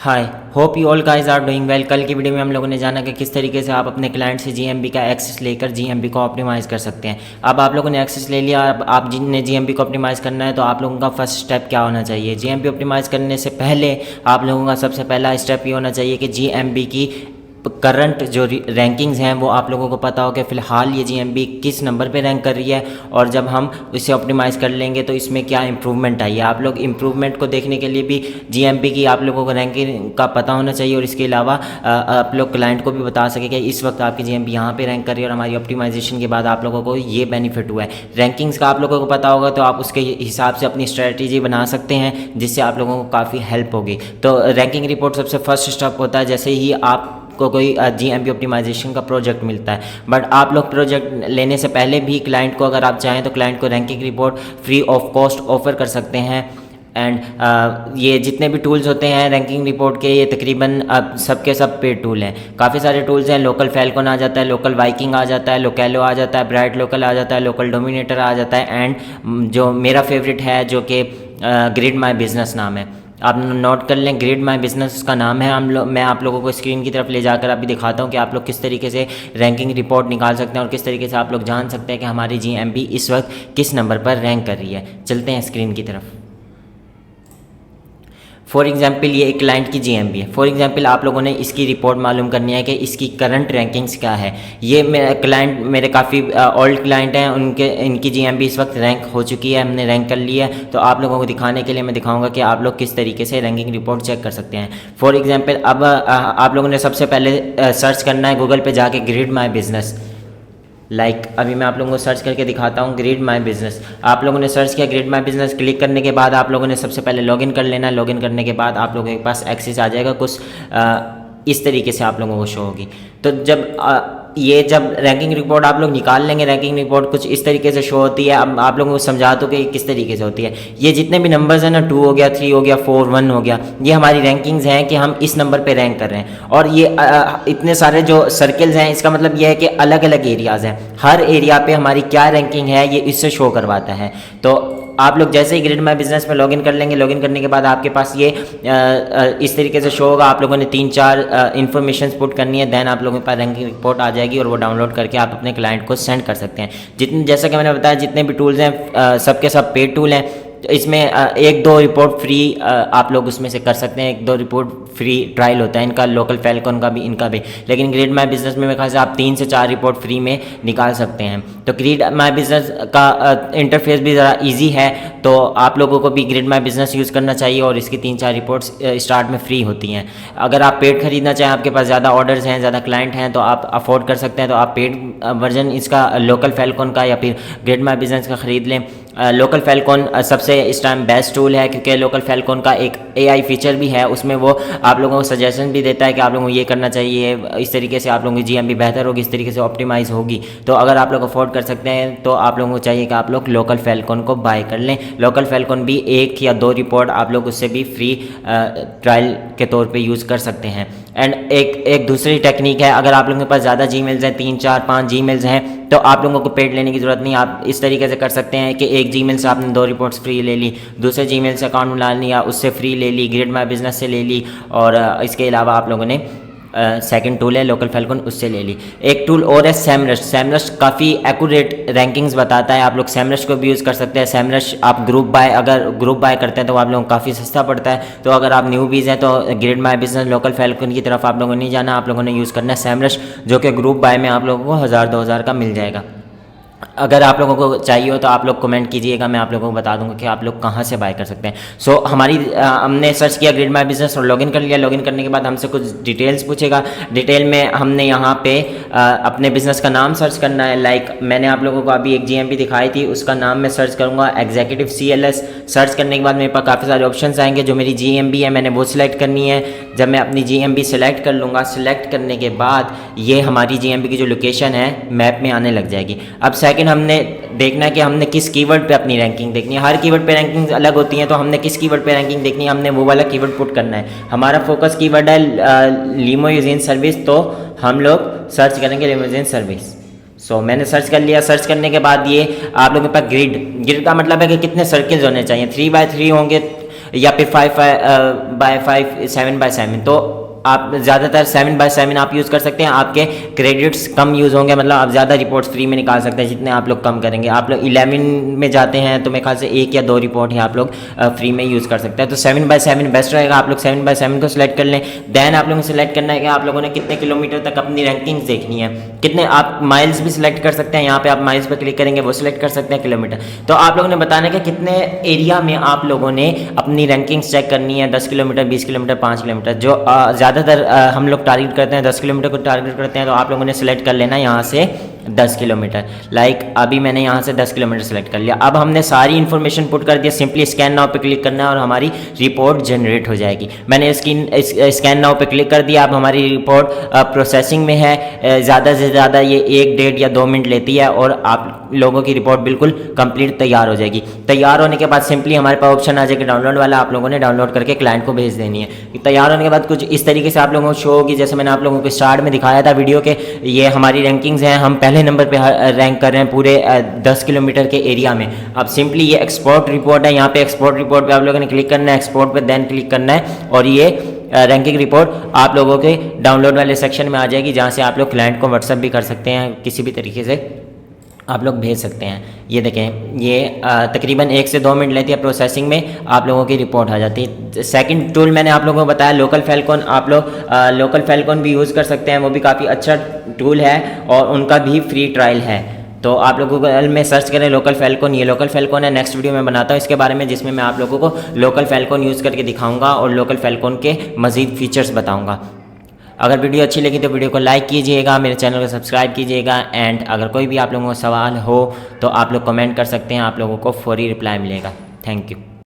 Hi, hope you all guys are doing well. कल की video में हम लोगों ने जाना कि किस तरीके से आप अपने क्लाइंट से जीएमबी का एक्सेस लेकर जीएमबी को ऑप्टिमाइज़ कर सकते हैं। अब आप लोगों ने एक्सेस ले लिया, अब आप जिनने जीएमबी को ऑप्टिमाइज़ करना है तो आप लोगों का फर्स्ट स्टेप क्या होना चाहिए। जीएमबी ऑप्टिमाइज़ करने से पहले आप लोगों का सबसे पहला स्टेप ये होना चाहिए कि जीएमबी की करंट जो रैंकिंग्स हैं वो आप लोगों को पता हो कि फ़िलहाल ये जीएमबी किस नंबर पे रैंक कर रही है, और जब हम इसे ऑप्टिमाइज़ कर लेंगे तो इसमें क्या इंप्रूवमेंट आई है। आप लोग इंप्रूवमेंट को देखने के लिए भी जीएमबी की आप लोगों को रैंकिंग का पता होना चाहिए, और इसके अलावा आप लोग क्लाइंट को भी बता सके कि इस वक्त आपकी जीएमबी यहाँ पे रैंक कर रही है और हमारी ऑप्टिमाइजेशन के बाद आप लोगों को ये बेनिफिट हुआ है। रैंकिंग्स का आप लोगों को पता होगा तो आप उसके हिसाब से अपनी स्ट्रेटजी बना सकते हैं, जिससे आप लोगों को काफ़ी हेल्प होगी। तो रैंकिंग रिपोर्ट सबसे फर्स्ट स्टेप होता है जैसे ही आप को कोई जीएमबी ऑप्टिमाइजेशन का प्रोजेक्ट मिलता है। बट आप लोग प्रोजेक्ट लेने से पहले भी क्लाइंट को, अगर आप चाहें तो क्लाइंट को ranking report free of cost offer कर सकते हैं। एंड ये जितने भी टूल्स होते हैं रैंकिंग रिपोर्ट के, ये तकरीबन अब सबके सब पेड टूल हैं। काफ़ी सारे टूल्स हैं, लोकल फैल्कन आ जाता है, लोकल वाइकिंग आ जाता है, लोकेलो आ जाता है, ब्राइट लोकल आ जाता है, लोकल डोमिनेटर आ जाता है, एंड जो मेरा फेवरेट है जो कि ग्रिड माई बिजनेस नाम है, आप नोट कर लें। ग्रिड माई बिजनेस का नाम है। मैं आप लोगों को स्क्रीन की तरफ ले जाकर अभी दिखाता हूँ कि आप लोग किस तरीके से रैंकिंग रिपोर्ट निकाल सकते हैं और किस तरीके से आप लोग जान सकते हैं कि हमारी जीएमबी इस वक्त किस नंबर पर रैंक कर रही है। चलते हैं स्क्रीन की तरफ। फॉर एग्जाम्पल ये एक क्लाइंट की जीएमबी है। फॉर एग्जाम्पल आप लोगों ने इसकी रिपोर्ट मालूम करनी है कि इसकी करंट रैंकिंग्स क्या है। ये मेरा क्लाइंट, मेरे काफ़ी ओल्ड क्लाइंट हैं, इनकी जीएमबी इस वक्त रैंक हो चुकी है, हमने रैंक कर लिया है। तो आप लोगों को दिखाने के लिए मैं दिखाऊंगा कि आप लोग किस तरीके से रैंकिंग रिपोर्ट चेक कर सकते हैं। फॉर एग्जाम्पल अब आप लोगों ने सबसे पहले सर्च करना है गूगल पर जाके ग्रिड माई बिजनेस। अभी मैं आप लोगों को सर्च करके दिखाता हूँ ग्रिड माई बिजनेस। आप लोगों ने सर्च किया ग्रिड माई बिजनेस, क्लिक करने के बाद आप लोगों ने सबसे पहले लॉगिन कर लेना है। लॉगिन करने के बाद आप लोगों के पास एक्सेस आ जाएगा, कुछ इस तरीके से आप लोगों को शो होगी। तो जब रैंकिंग रिपोर्ट आप लोग निकाल लेंगे, रैंकिंग रिपोर्ट कुछ इस तरीके से शो होती है। अब आप लोगों को समझा दो कि किस तरीके से होती है। ये जितने भी नंबर्स हैं ना, 2 हो गया, 3 हो गया, 4, 1 हो गया, ये हमारी रैंकिंग्स हैं कि हम इस नंबर पे रैंक कर रहे हैं। और ये इतने सारे जो सर्कल्स हैं, इसका मतलब ये है कि अलग अलग एरियाज़ हैं। हर एरिया पे हमारी क्या रैंकिंग है ये इससे शो करवाता है। तो आप लोग जैसे ही ग्रिड माई बिजनेस में लॉगिन कर लेंगे, लॉगिन करने के बाद आपके पास ये इस तरीके से शो होगा। आप लोगों ने 3-4 इन्फॉर्मेशन पुट करनी है, देन आप लोगों के पास रैंकिंग रिपोर्ट आ जाएगी और वो डाउनलोड करके आप अपने क्लाइंट को सेंड कर सकते हैं। जैसा कि मैंने बताया, जितने भी टूल्स हैं सबके सब पेड टूल हैं। तो इसमें 1-2 रिपोर्ट फ्री आप लोग उसमें से कर सकते हैं। 1-2 रिपोर्ट फ्री ट्रायल होता है इनका, लोकल फैल्कन का भी, इनका भी। लेकिन ग्रिड माई बिजनेस में मेरे ख्याल से आप 3 से 4 रिपोर्ट फ्री में निकाल सकते हैं। तो ग्रिड माई बिजनेस का इंटरफेस भी ज़रा इजी है, तो आप लोगों को भी ग्रिड माई बिजनेस यूज़ करना चाहिए। और इसकी 3-4 रिपोर्ट्स स्टार्ट में फ्री होती हैं। अगर आप पेड खरीदना चाहें, आपके पास ज़्यादा ऑर्डर्स हैं, ज़्यादा क्लाइंट हैं, तो आप अफोर्ड कर सकते हैं, तो आप पेड वर्जन इसका लोकल फैल्कन का या फिर ग्रिड माई बिजनेस का ख़रीद लें। लोकल फैल्कन सबसे इस टाइम बेस्ट टूल है, क्योंकि लोकल फैल्कन का एक एआई फीचर भी है। उसमें वो आप लोगों को सजेशन भी देता है कि आप लोगों को ये करना चाहिए, इस तरीके से आप लोगों की जीएमबी बेहतर होगी, इस तरीके से ऑप्टिमाइज़ होगी। तो अगर आप लोग अफोर्ड कर सकते हैं तो आप लोगों को चाहिए कि आप लोग लोकल फैल्कन को बाय कर लें। लोकल फैल्कन भी 1 या 2 रिपोर्ट आप लोग उससे भी फ्री ट्रायल के तौर पे यूज़ कर सकते हैं। एंड एक दूसरी टेक्निक है, अगर आप लोगों के पास ज़्यादा जीमेल्स हैं, 3, 4, 5 जीमेल्स हैं, तो आप लोगों को पेड लेने की ज़रूरत नहीं। आप इस तरीके से कर सकते हैं कि एक जीमेल से आपने 2 रिपोर्ट्स फ्री ले ली, दूसरे जीमेल से अकाउंट मिला लिया, उससे फ्री ले ली, ग्रिड माई बिजनेस से ले ली, और इसके अलावा आप लोगों ने सेकंड टूल है लोकल फैल्कन, उससे ले ली। एक टूल और है सैमरश। सैमरश काफ़ी एक्यूरेट रैंकिंग्स बताता है, आप लोग सैमरश को भी यूज़ कर सकते हैं। सैमरश आप अगर ग्रुप बाय करते हैं तो आप लोगों को काफ़ी सस्ता पड़ता है। तो अगर आप न्यूबीज़ हैं तो grid my business, local falcon की तरफ आप लोगों ने नहीं जाना, आप लोगों ने यूज़ करना है सैमरश, जो कि ग्रुप बाय में आप लोगों को 1000-2000 का मिल जाएगा। अगर आप लोगों को चाहिए हो तो आप लोग कमेंट कीजिएगा, मैं आप लोगों को बता दूंगा कि आप लोग कहाँ से बाय कर सकते हैं। हमने सर्च किया ग्रिड माई बिजनेस और लॉगिन कर लिया। लॉगिन करने के बाद हमसे कुछ डिटेल्स पूछेगा। डिटेल में हमने यहाँ पे अपने बिज़नेस का नाम सर्च करना है। मैंने आप लोगों को अभी एक जीएमबी दिखाई थी, उसका नाम मैं सर्च करूँगा एग्जीक्यूटिव CLS। सर्च करने के बाद मेरे पास काफ़ी सारे ऑप्शन आएंगे। जो मेरी जीएमबी है मैंने वो सिलेक्ट करनी है। जब मैं अपनी जीएमबी सेलेक्ट कर लूँगा, सिलेक्ट करने के बाद ये हमारी जीएमबी की जो लोकेशन है मैप में आने लग जाएगी। अब सेकंड हमने देखना है कि हमने किस कीवर्ड पे अपनी रैंकिंग देखनी है। हर कीवर्ड पे रैंकिंग अलग होती हैं, तो हमने किस कीवर्ड पे रैंकिंग देखनी है, हमने वो वाला कीवर्ड पुट करना है। हमारा फोकस कीवर्ड है लिमोजिन सर्विस, तो हम लोग सर्च करेंगे लिमोजिन सर्विस। मैंने सर्च कर लिया। सर्च करने के बाद ये आप लोगों के पास ग्रिड का मतलब है कि कितने सर्किल्स होने चाहिए। 3x3 होंगे या फिर 5/5 7/7। तो आप ज़्यादातर 7/7 आप यूज़ कर सकते हैं, आपके क्रेडिट्स कम यूज़ होंगे, मतलब आप ज़्यादा रिपोर्ट्स फ्री में निकाल सकते हैं जितने आप लोग कम करेंगे। आप लोग 11 में जाते हैं तो मेरे ख्याल से 1 या 2 रिपोर्ट ही आप लोग फ्री में यूज़ कर सकते हैं। तो 7/7 बेस्ट रहेगा। आप लोग 7/7 को सिलेक्ट कर लें। देन आप लोगों को सिलेक्ट करना है कि आप लोगों ने कितने किलोमीटर तक अपनी रैंकिंग्स देखनी है, कितने आप माइल्स भी सिलेक्ट कर सकते हैं। यहाँ पे आप माइल्स पर क्लिक करेंगे, वो सिलेक्ट कर सकते हैं किलोमीटर। तो आप लोगों ने बताना है कि कितने एरिया में आप लोगों ने अपनी रैंकिंग्स चेक करनी है, 10 किलोमीटर, 20 किलोमीटर, 5 किलोमीटर। जो ज़्यादातर हम लोग टारगेट करते हैं 10 किलोमीटर को टारगेट करते हैं, तो आप लोगों ने सिलेक्ट कर लेना यहाँ से 10 किलोमीटर। लाइक अभी मैंने यहाँ से 10 किलोमीटर सेलेक्ट कर लिया। अब हमने सारी इन्फॉर्मेशन पुट कर दिया, सिंपली स्कैन नाउ पे क्लिक करना है और हमारी रिपोर्ट जनरेट हो जाएगी। मैंने स्कैन नाउ पे क्लिक कर दिया। अब हमारी रिपोर्ट प्रोसेसिंग में है। ज़्यादा से ज़्यादा ये 1, 1.5 या 2 मिनट लेती है और आप लोगों की रिपोर्ट बिल्कुल कंप्लीट तैयार हो जाएगी। तैयार होने के बाद सिंपली हमारे पास ऑप्शन आ जाएगा डाउनलोड वाला, आप लोगों ने डाउनलोड करके क्लाइंट को भेज देनी है। तैयार होने के बाद कुछ इस तरीके से आप लोगों को शो होगी, जैसे मैंने आप लोगों को स्टार्ट में दिखाया था वीडियो के, ये हमारी रैंकिंग्स हैं, हम पहले नंबर पे रैंक कर रहे हैं पूरे 10 किलोमीटर के एरिया में। अब सिंपली ये एक्सपोर्ट रिपोर्ट है, यहाँ पे एक्सपोर्ट रिपोर्ट पे आप लोगों ने क्लिक करना है, एक्सपोर्ट पे देन क्लिक करना है और ये रैंकिंग रिपोर्ट आप लोगों के डाउनलोड वाले सेक्शन में आ जाएगी, जहाँ से आप लोग क्लाइंट को व्हाट्सएप भी कर सकते हैं, किसी भी तरीके से आप लोग भेज सकते हैं। ये देखें, ये तकरीबन 1 से 2 मिनट लेती है प्रोसेसिंग में, आप लोगों की रिपोर्ट आ जाती है। सेकंड टूल मैंने आप लोगों को बताया लोकल फैल्कन, आप लोग लोकल फैल्कन भी यूज़ कर सकते हैं, वो भी काफ़ी अच्छा टूल है और उनका भी फ्री ट्रायल है। तो आप लोग गूगल में सर्च करें लोकल फैल्कन, ये लोकल फैल्कन है। नेक्स्ट वीडियो में बनाता हूँ इसके बारे में, जिसमें मैं आप लोगों को लोकल फैल्कन यूज़ करके दिखाऊंगा और लोकल फैल्कन के मज़ीद फीचर्स बताऊंगा। अगर वीडियो अच्छी लगी तो वीडियो को लाइक कीजिएगा, मेरे चैनल को सब्सक्राइब कीजिएगा एंड अगर कोई भी आप लोगों को सवाल हो तो आप लोग कमेंट कर सकते हैं, आप लोगों को फौरी रिप्लाई मिलेगा। Thank you.